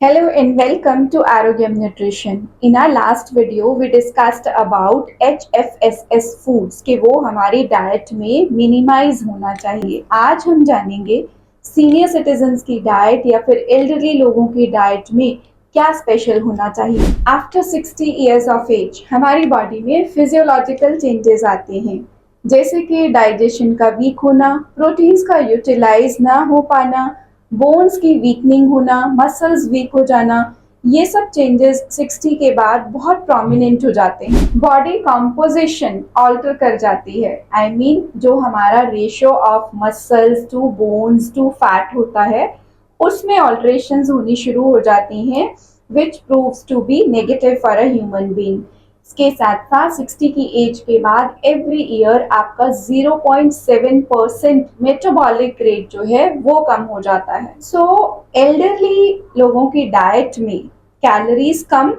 Hello and welcome to Arogyam Nutrition. In our last video, we discussed about HFSS foods कि वो हमारी diet में minimise होना चाहिए। आज हम जानेंगे सीनियर सिटीजन्स की डाइट या फिर एल्डरली लोगों की डाइट में क्या स्पेशल होना चाहिए। आफ्टर 60 ईयर्स ऑफ एज हमारी बॉडी में फिजियोलॉजिकल चेंजेस आते हैं, जैसे कि डाइजेशन का वीक होना, प्रोटीन्स का यूटिलाइज ना हो पाना, बोन्स की वीकनिंग होना, मसल्स वीक हो जाना। ये सब चेंजेस 60 के बाद बहुत प्रोमिनेंट हो जाते हैं। बॉडी कॉम्पोजिशन ऑल्टर कर जाती है। आई मीन जो हमारा ratio of muscles to bones to fat होता है उसमें ऑल्ट्रेशंस होनी शुरू हो जाती हैं, which proves to be negative for a human being. इसके साथ साथ 60 की एज के बाद एवरी ईयर आपका 0.7% मेटाबॉलिक रेट जो है वो कम हो जाता है। सो एल्डरली लोगों की डाइट में कैलोरीज कम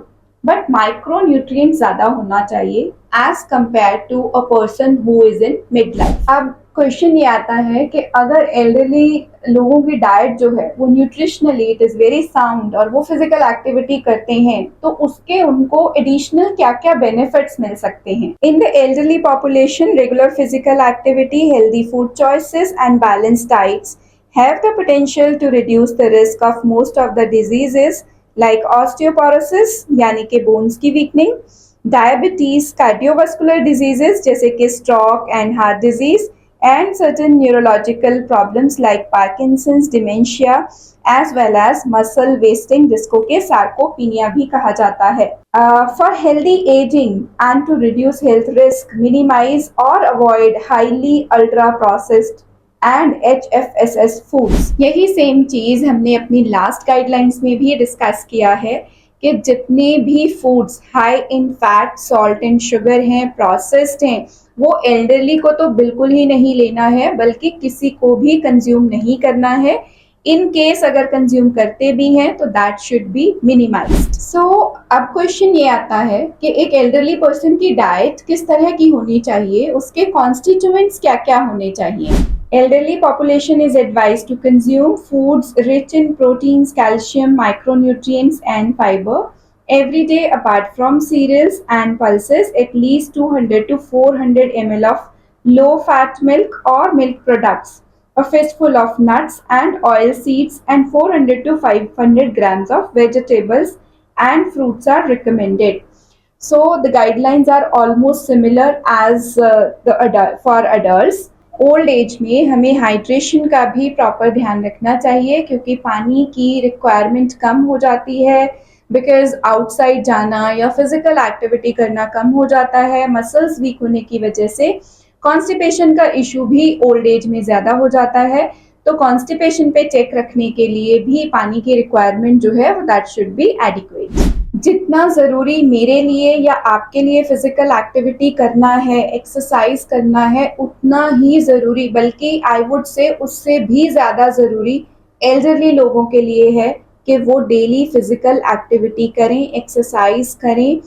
बट माइक्रो न्यूट्रिएंट ज्यादा होना चाहिए as compare to a person who is in mid life. अब क्वेश्चन ये आता है कि अगर एल्डरली लोगों की डाइट जो है वो nutritionally it is very sound और वो फिजिकल एक्टिविटी करते हैं तो उसके उनको एडिशनल क्या क्या बेनिफिट्स मिल सकते हैं। In the elderly population regular physical activity, healthy food choices and balanced diets have the potential to reduce the risk of most of the diseases like osteoporosis यानी कि bones की weakening, diabetes, cardiovascular diseases जैसे कि stroke and heart disease, and certain neurological problems like Parkinson's, dementia, as well as muscle wasting जिसको कि sarcopenia भी कहा जाता है। For healthy aging and to reduce health risk, minimize or avoid highly ultra processed and HFSS foods. यही same चीज हमने अपनी लास्ट गाइडलाइंस में भी डिस्कस किया है कि जितने भी foods high in fat, salt and sugar हैं, प्रोसेस्ड हैं, वो एल्डरली को तो बिल्कुल ही नहीं लेना है, बल्कि किसी को भी कंज्यूम नहीं करना है। इन केस अगर कंज्यूम करते भी हैं तो दैट शुड बी मिनिमाइज्ड। सो अब क्वेश्चन ये आता है कि एक एल्डरली पर्सन की डाइट किस तरह की होनी चाहिए, उसके कॉन्स्टिट्यूएंट्स क्या क्या होने चाहिए। Elderly population is advised to consume foods rich in proteins, calcium, micronutrients, and fiber every day apart from cereals and pulses, at least 200 to 400 ml of low-fat milk or milk products, a fistful of nuts and oil seeds, and 400 to 500 grams of vegetables and fruits are recommended. So the guidelines are almost similar as for adults. Old age में हमें hydration का भी proper ध्यान रखना चाहिए क्योंकि पानी की रिक्वायरमेंट कम हो जाती है, बिकॉज आउटसाइड जाना या फिजिकल एक्टिविटी करना कम हो जाता है। मसल्स वीक होने की वजह से कॉन्स्टिपेशन का इशू भी ओल्ड एज में ज़्यादा हो जाता है, तो कॉन्स्टिपेशन पे चेक रखने के लिए भी पानी की रिक्वायरमेंट जो है वो दैट शुड बी एडिक्वेट। जितना ज़रूरी मेरे लिए या आपके लिए फिजिकल एक्टिविटी करना है, एक्सरसाइज करना है, उतना ही ज़रूरी, बल्कि आई वुड से उससे भी ज़्यादा ज़रूरी एल्डरली लोगों के लिए है कि वो डेली फिजिकल एक्टिविटी करें, एक्सरसाइज करें।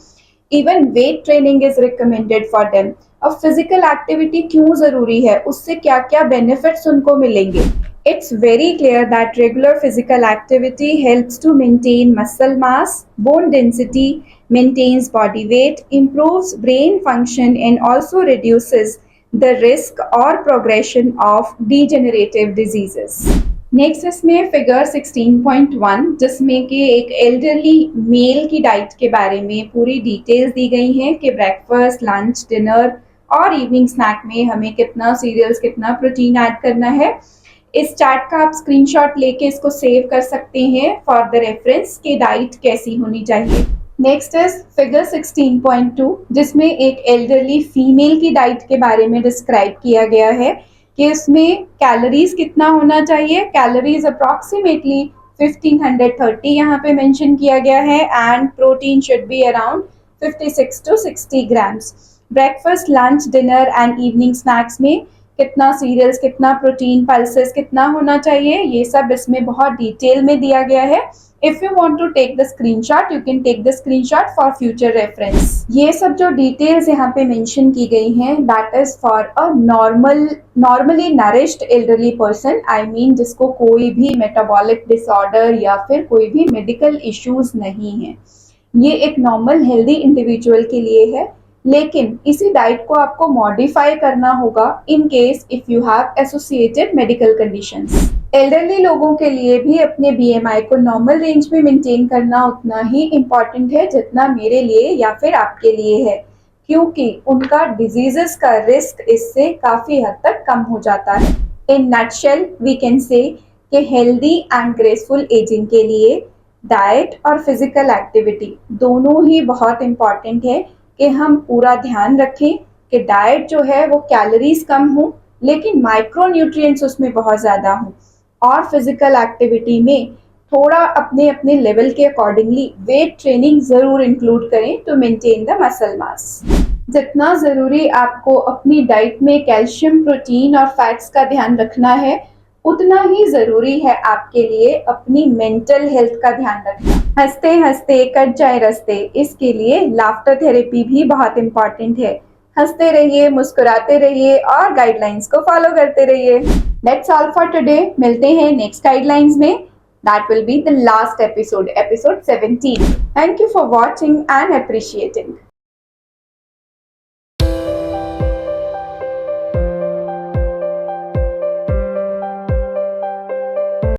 Even weight training is recommended for them. अब फिजिकल एक्टिविटी क्यों ज़रूरी है, उससे क्या क्या बेनिफिट्स उनको मिलेंगे। It's very clear that regular physical activity helps to maintain muscle mass, bone density, maintains body weight, improves brain function, and also reduces the risk or progression of degenerative diseases. Next इसमें figure 16.1 जिसमें कि एक elderly mail की diet के बारे में पूरी details दी गई हैं कि ब्रेकफास्ट, लंच, डिनर और इवनिंग स्नैक में हमें कितना सीरियल्स, कितना प्रोटीन ऐड करना है। इस चार्ट का आप स्क्रीनशॉट लेके इसको सेव कर सकते हैं फॉर द रेफरेंस कि डाइट कैसी होनी चाहिए। नेक्स्ट इज फिगर 16.2 जिसमें एक एल्डरली फीमेल की डाइट के बारे में डिस्क्राइब किया गया है कि इसमें कैलोरीज कितना होना चाहिए। कैलोरीज अप्रॉक्सीमेटली 1530 यहाँ पे मेंशन किया गया है and protein should be around 56 to 60 grams. Breakfast, lunch, dinner and evening snacks में कितना सीरियल्स, कितना प्रोटीन, पल्सेस कितना होना चाहिए, ये सब इसमें बहुत डिटेल में दिया गया है। If you want to take the screenshot, you can take the screenshot for future reference. ये सब जो डिटेल्स यहाँ पे मेंशन की गई हैं, that is for a normally nourished elderly person, I mean जिसको कोई भी मेटाबॉलिक डिसऑर्डर या फिर कोई भी मेडिकल इश्यूज नहीं है। ये एक नॉर्मल हेल्दी इंडिविजुअल के लिए है, लेकिन इसी डाइट को आपको मॉडिफाई करना होगा in case if you have associated medical conditions. Elderly लोगों के लिए भी अपने बीएमआई को नॉर्मल रेंज में मेंटेन करना उतना ही इम्पॉर्टेंट है जितना मेरे लिए या फिर आपके लिए है, क्योंकि उनका डिजीजेस का रिस्क इससे काफी हद तक कम हो जाता है। In nutshell we can say कि हेल्दी एंड ग्रेसफुल एजिंग के लिए डाइट और फिजिकल एक्टिविटी दोनों ही बहुत इम्पॉर्टेंट है कि हम पूरा ध्यान रखें कि डाइट जो है वो कैलोरीज कम हो लेकिन माइक्रो न्यूट्रिएंट्स उसमें बहुत ज़्यादा हों, और फिजिकल एक्टिविटी में थोड़ा अपने अपने लेवल के अकॉर्डिंगली वेट ट्रेनिंग ज़रूर इंक्लूड करें to maintain the muscle mass. जितना ज़रूरी आपको अपनी डाइट में कैल्शियम, प्रोटीन और फैट्स का ध्यान रखना है, उतना ही ज़रूरी है आपके लिए अपनी मेंटल हेल्थ का ध्यान रखना। हंसते हंसते कट जाए रास्ते, इसके लिए लाफ्टर थेरेपी भी बहुत इम्पॉर्टेंट है। हंसते रहिए, मुस्कुराते रहिए और गाइडलाइंस को फॉलो करते रहिए। That's all for today. मिलते हैं नेक्स्ट गाइडलाइंस में। That will be the last episode 17। Thank you for watching and appreciating.